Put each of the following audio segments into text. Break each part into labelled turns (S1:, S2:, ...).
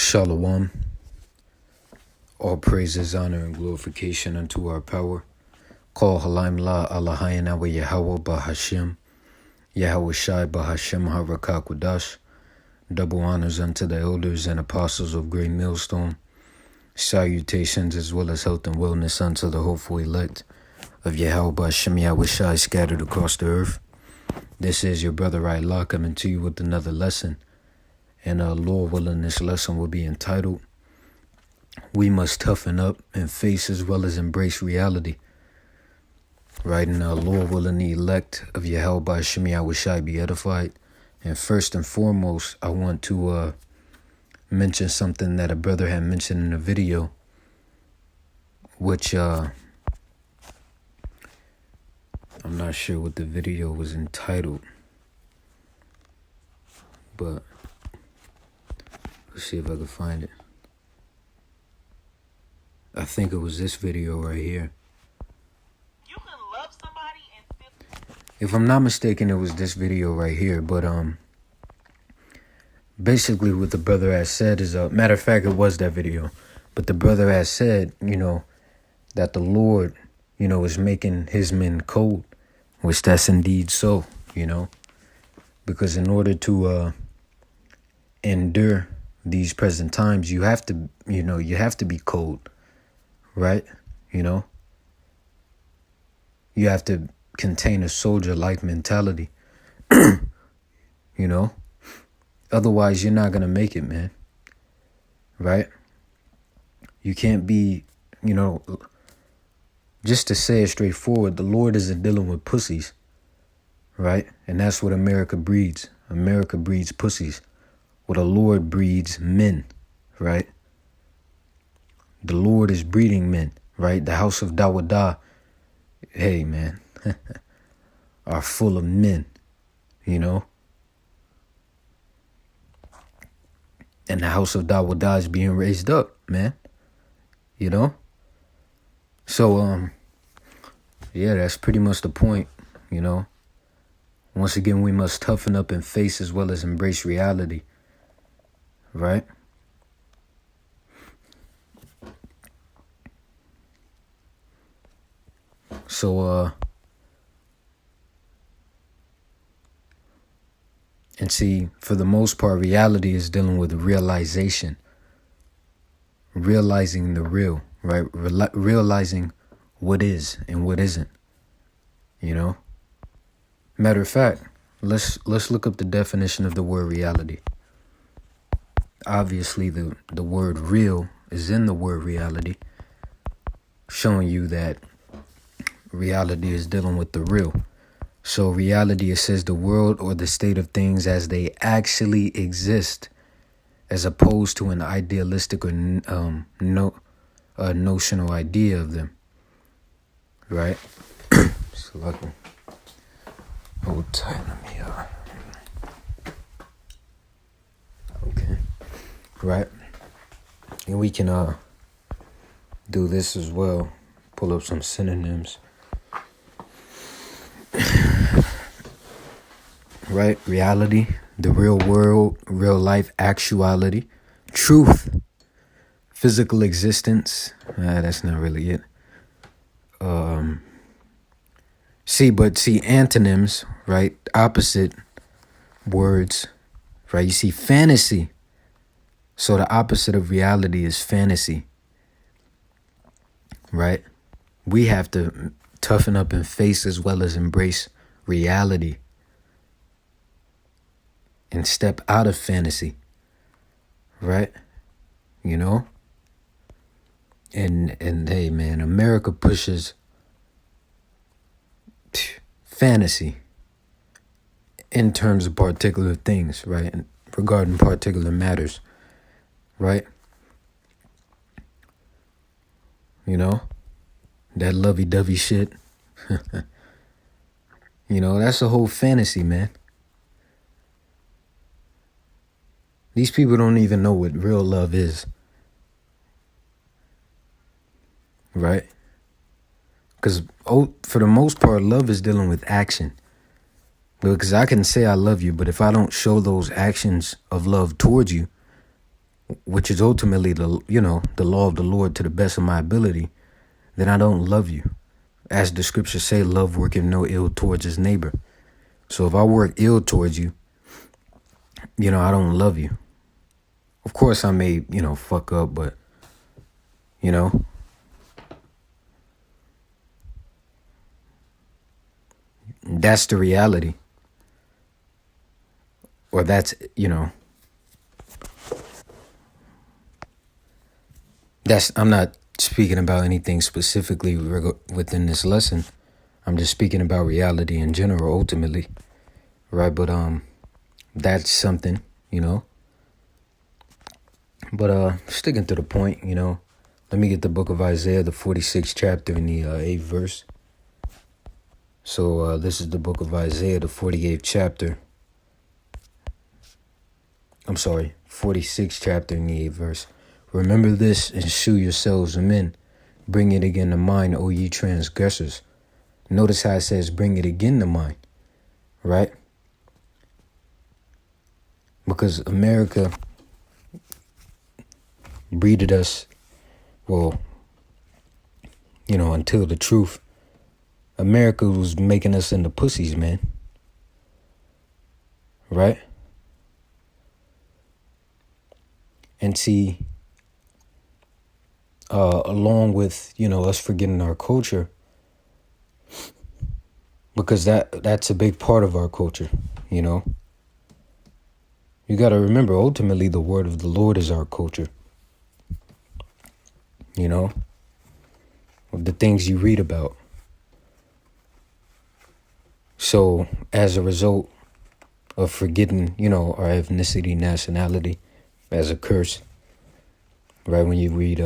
S1: Shalom. All praises, honor, and glorification unto our power. Call Halaim La Alahayan Awa Yahweh Bahashim. Yahweh Shai Bahashim Harakakwadash. Double honors unto the elders and apostles of Great Millstone. Salutations as well as health and wellness unto the hopeful elect of Yahweh Bahashim Yahweh Shai scattered across the earth. This is your brother Allah coming to you with another lesson. And Lord willing, this lesson will be entitled, We Must Toughen Up and Face as well as Embrace Reality. Right, and Lord willing, the elect of Yahweh Bahashim Yahweh Shai be edified. And first and foremost, I want to mention something that a brother had mentioned in a video, which I'm not sure what the video was entitled, but let's see if I can find it. I think it was this video right here.
S2: You can love somebody and still...
S1: If I'm not mistaken, it was this video right here. But basically what the brother has said is, matter of fact, it was that video. But the brother has said, that the Lord, is making his men cold, which that's indeed so, because in order to endure these present times, you have to, you have to be cold, right? You have to contain a soldier-like mentality, otherwise you're not going to make it, man, right? You can't be, just to say it straightforward, the Lord isn't dealing with pussies, right? And that's what America breeds. America breeds pussies. What the Lord breeds men, right? The Lord is breeding men, right? The house of Dawadah, hey, man, are full of men, And the house of Dawadah is being raised up, man, So, yeah, that's pretty much the point, Once again, we must toughen up and face as well as embrace reality. Right? So, and see, for the most part, reality is dealing with realization. Realizing the real, right? Realizing what is and what isn't, Matter of fact, let's look up the definition of the word reality. Obviously, the word real is in the word reality, showing you that reality is dealing with the real. So reality, it says the world or the state of things as they actually exist, as opposed to an idealistic or notional idea of them. Right? So I can hold tight. Let me okay. Right? And we can do this as well. Pull up some synonyms. Right? Reality, the real world, real life, actuality, truth, physical existence. That's not really it. See antonyms, right? Opposite words, right? You see fantasy. So the opposite of reality is fantasy, right? We have to toughen up and face as well as embrace reality and step out of fantasy, right? And hey, man, America pushes fantasy in terms of particular things, right? And regarding particular matters, right? That lovey-dovey shit. That's a whole fantasy, man. These people don't even know what real love is. Right? Because for the most part, love is dealing with action. Because I can say I love you, but if I don't show those actions of love towards you, which is ultimately the law of the Lord to the best of my ability, then I don't love you. As the scriptures say, love worketh no ill towards his neighbor. So if I work ill towards you, I don't love you. Of course I may, fuck up, but, that's the reality. Or that's, I'm not speaking about anything specifically within this lesson. I'm just speaking about reality in general, ultimately. Right, but that's something, But sticking to the point, let me get the book of Isaiah, the 46th chapter and the 8th verse. So this is the book of Isaiah, the 48th chapter. 46th chapter and the 8th verse. Remember this and shew yourselves men. Bring it again to mind, O ye transgressors. Notice how it says bring it again to mind, right? Because America breeded us, until the truth. America was making us into pussies, man. Right? And see, along with, us forgetting our culture, because that's a big part of our culture, You got to remember, ultimately, the word of the Lord is our culture. The things you read about. So, as a result of forgetting, our ethnicity, nationality as a curse, right? When you read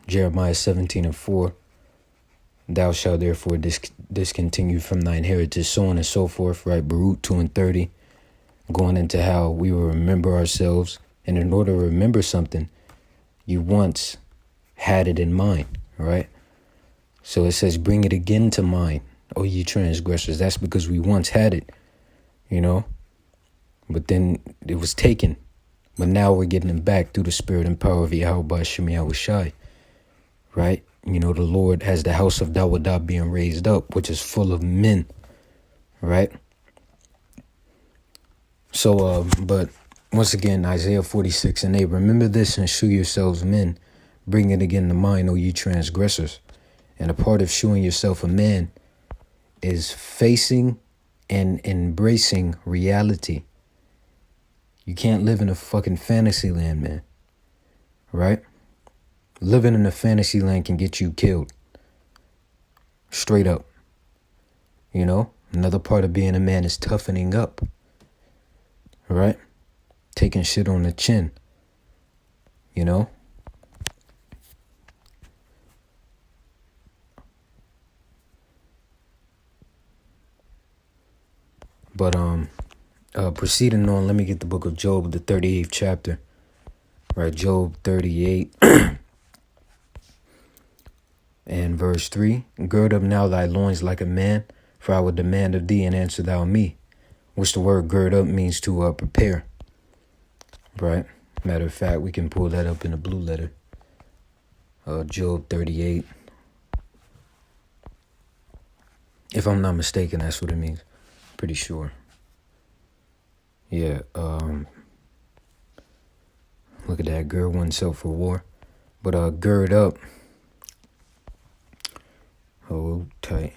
S1: Jeremiah 17:4, thou shalt therefore discontinue from thine heritage, so on and so forth, right? Baruch 2:30, going into how we will remember ourselves. And in order to remember something, you once had it in mind, right? So it says, bring it again to mind, O ye transgressors. That's because we once had it, But then it was taken. But now we're getting it back through the spirit and power of Yahweh Shem Yahushai, right? The Lord has the house of Dawadah being raised up, which is full of men, right? So, but once again, Isaiah 46:8, remember this and shew yourselves men. Bring it again to mind, O ye transgressors. And a part of showing yourself a man is facing and embracing reality. You can't live in a fucking fantasy land, man. Right? Living in a fantasy land can get you killed. Straight up. Another part of being a man is toughening up. Right? Taking shit on the chin. But proceeding on, let me get the book of Job, the 38th chapter. Right, Job 38 and verse 3. Gird up now thy loins like a man, for I will demand of thee, and answer thou me. Which the word gird up means to prepare. Right? Matter of fact, we can pull that up in the blue letter. Job 38. If I'm not mistaken, that's what it means. Pretty sure. Yeah, look at that, gird oneself for war. But gird up. Hold tight.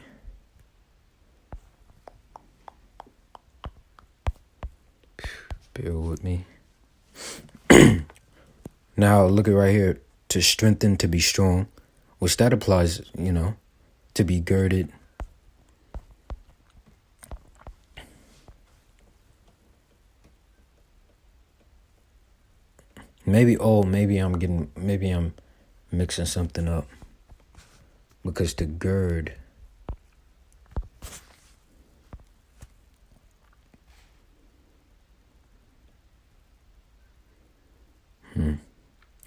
S1: Bear with me. Now look at right here. To strengthen, to be strong. Which that applies, to be girded. Maybe I'm mixing something up. Because to gird.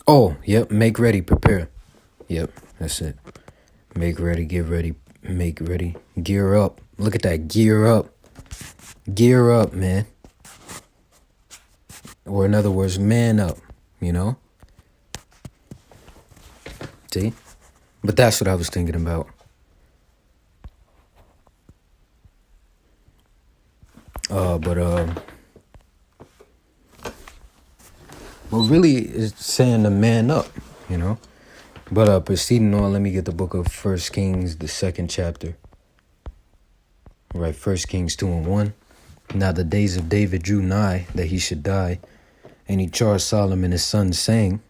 S1: Oh, yep, make ready, prepare. Yep, that's it. Make ready, get ready, make ready, gear up. Look at that, gear up. Gear up, man. Or in other words, man up, See? But that's what I was thinking about. But really it's saying to man up, you know? But proceeding on, let me get the book of 1 Kings, the 2nd chapter. Right, 1 Kings 2 and 1. Now the days of David drew nigh that he should die, and he charged Solomon his son, saying,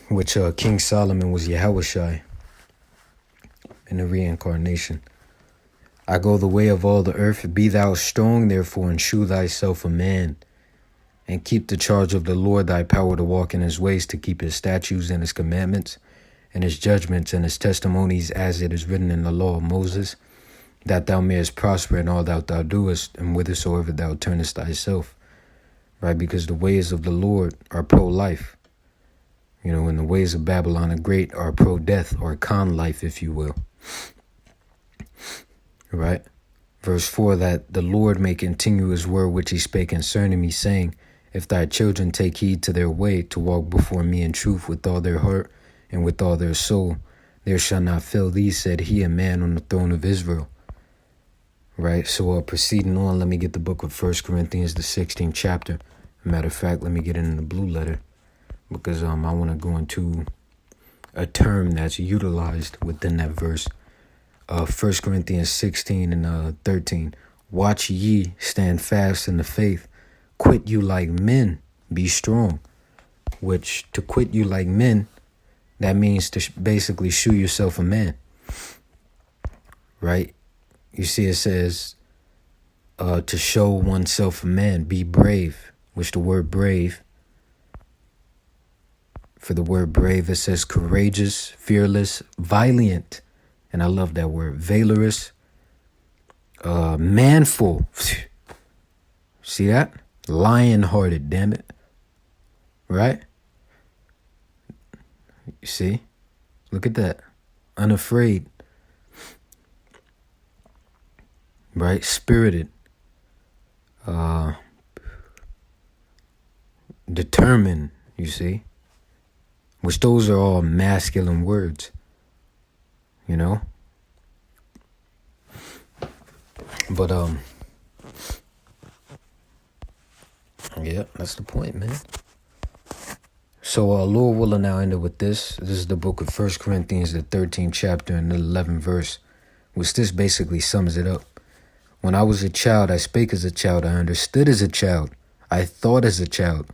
S1: which King Solomon was Yahushai in the reincarnation. I go the way of all the earth, be thou strong therefore, and shew thyself a man, and keep the charge of the Lord thy power to walk in his ways, to keep his statutes and his commandments, and his judgments and his testimonies, as it is written in the law of Moses, that thou mayest prosper in all that thou doest, and whithersoever thou turnest thyself. Right, because the ways of the Lord are pro-life. You know, and the ways of Babylon the Great are pro-death, or con life, if you will. Right? Verse 4, that the Lord may continue his word which he spake concerning me, saying, if thy children take heed to their way, to walk before me in truth with all their heart and with all their soul, there shall not fail thee, said he, a man on the throne of Israel. Right? So proceeding on, let me get the book of 1 Corinthians, the 16th chapter. Matter of fact, let me get it in the blue letter, because I want to go into a term that's utilized within that verse. 1 Corinthians 16 and 13. Watch ye, stand fast in the faith. Quit you like men, be strong. Which, to quit you like men, that means to basically shew yourself a man. Right? You see, it says to show oneself a man, be brave, which the word brave, for the word brave, it says courageous, fearless, valiant, and I love that word, valorous, manful. See that? Lion-hearted, damn it. Right? You see? Look at that. Unafraid. Right? Spirited. Determined, you see? Which those are all masculine words. You know? But, yeah, that's the point, man. So, Lord will now end it with this. This is the book of 1 Corinthians, the 13th chapter and the 11th verse, which this basically sums it up. When I was a child, I spake as a child. I understood as a child. I thought as a child.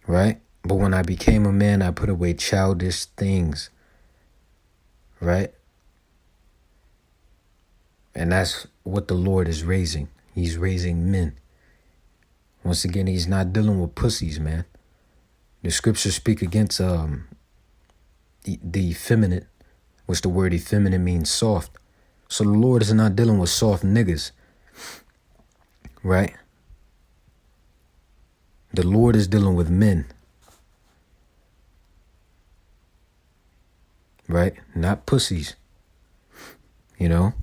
S1: Right? But when I became a man, I put away childish things. Right? And that's what the Lord is raising. He's raising men. Once again, he's not dealing with pussies, man. The scriptures speak against the effeminate, which the word effeminate means soft. So the Lord is not dealing with soft niggas. Right? The Lord is dealing with men. Right? Not pussies. You know?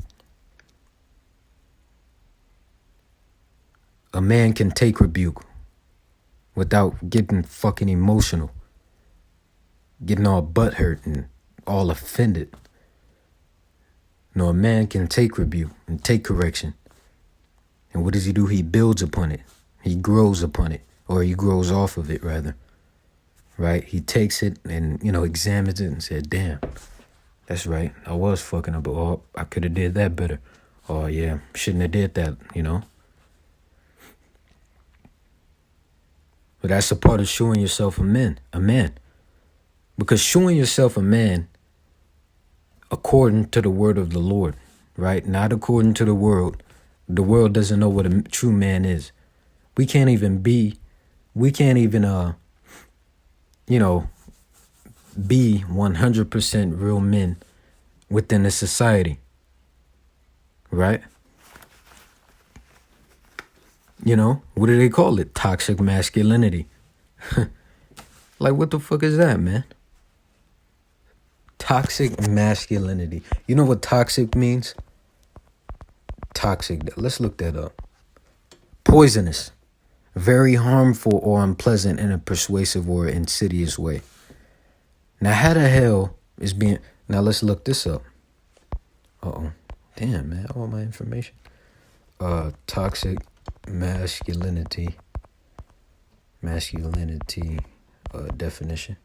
S1: A man can take rebuke without getting fucking emotional, getting all butthurt and all offended. No, a man can take rebuke and take correction. And what does he do? He builds upon it. He grows upon it, or he grows off of it, rather. Right? He takes it and, examines it and said, damn, that's right. I was fucking up. Oh, I could have did that better. Oh, yeah, shouldn't have did that, But that's a part of showing yourself a man. Because showing yourself a man according to the word of the Lord, right? Not according to the world. The world doesn't know what a true man is. We can't even be 100% real men within a society, right? What do they call it? Toxic masculinity. Like, what the fuck is that, man? Toxic masculinity. You know what toxic means? Toxic. Let's look that up. Poisonous. Very harmful or unpleasant in a persuasive or insidious way. Now, how the hell is being... Now, let's look this up. Uh-oh. Damn, man. All my information. Toxic masculinity. Definition.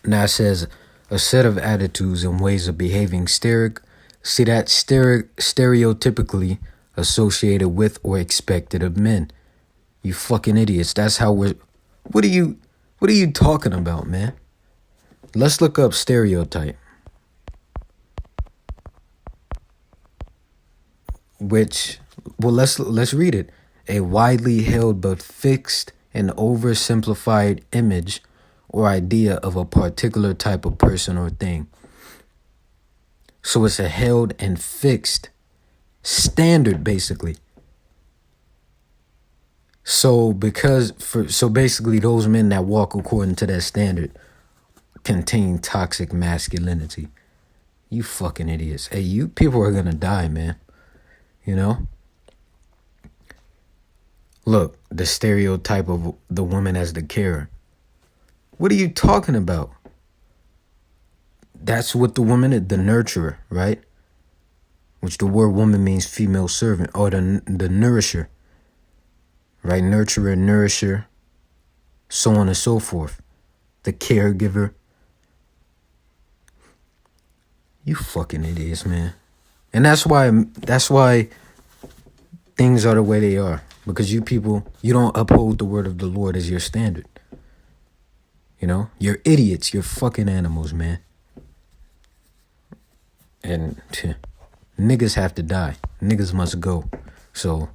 S1: Now, it says, a set of attitudes and ways of behaving stereotypically associated with or expected of men. You fucking idiots. That's how we're... What are you talking about, man? Let's look up stereotype. Which, well, let's read it. A widely held but fixed and oversimplified image or idea of a particular type of person or thing. So it's a held and fixed standard, basically. So basically those men that walk according to that standard contain toxic masculinity. You fucking idiots. Hey, you people are gonna die, man. You know? Look, the stereotype of the woman as the carer. What are you talking about? That's what the woman is, the nurturer, right? Which the word woman means female servant, or the nourisher. Right? Nurturer, nourisher, so on and so forth. The caregiver. You fucking idiots, man. And that's why things are the way they are. Because you people, you don't uphold the word of the Lord as your standard. You know? You're idiots. You're fucking animals, man. And niggas have to die. Niggas must go. So,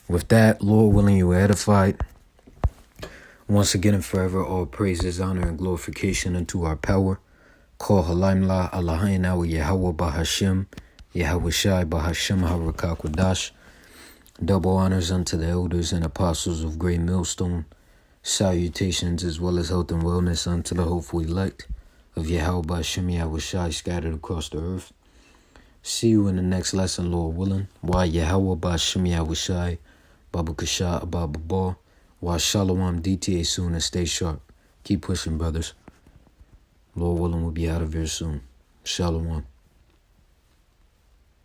S1: with that, Lord willing, you were edified. Once again and forever, all praises, honor, and glorification unto our power. Call Halaim La Alahain Awa Yahweh Bahashim, Yahweh Shai Bahashim Harakakwadash. Double honors unto the elders and apostles of Great Millstone. Salutations as well as health and wellness unto the hopeful elect of Yahweh Bahashim Yahweh Shai scattered across the earth. See you in the next lesson, Lord willing. Why Yahweh Bahashim Yahweh Shai, Baba Kasha Ababa Ba. Why Shalom DTA soon and stay sharp. Keep pushing, brothers. Lord willing, we'll be out of here soon. Shalom.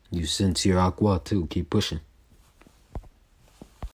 S1: You sincere Aqua too. Keep pushing.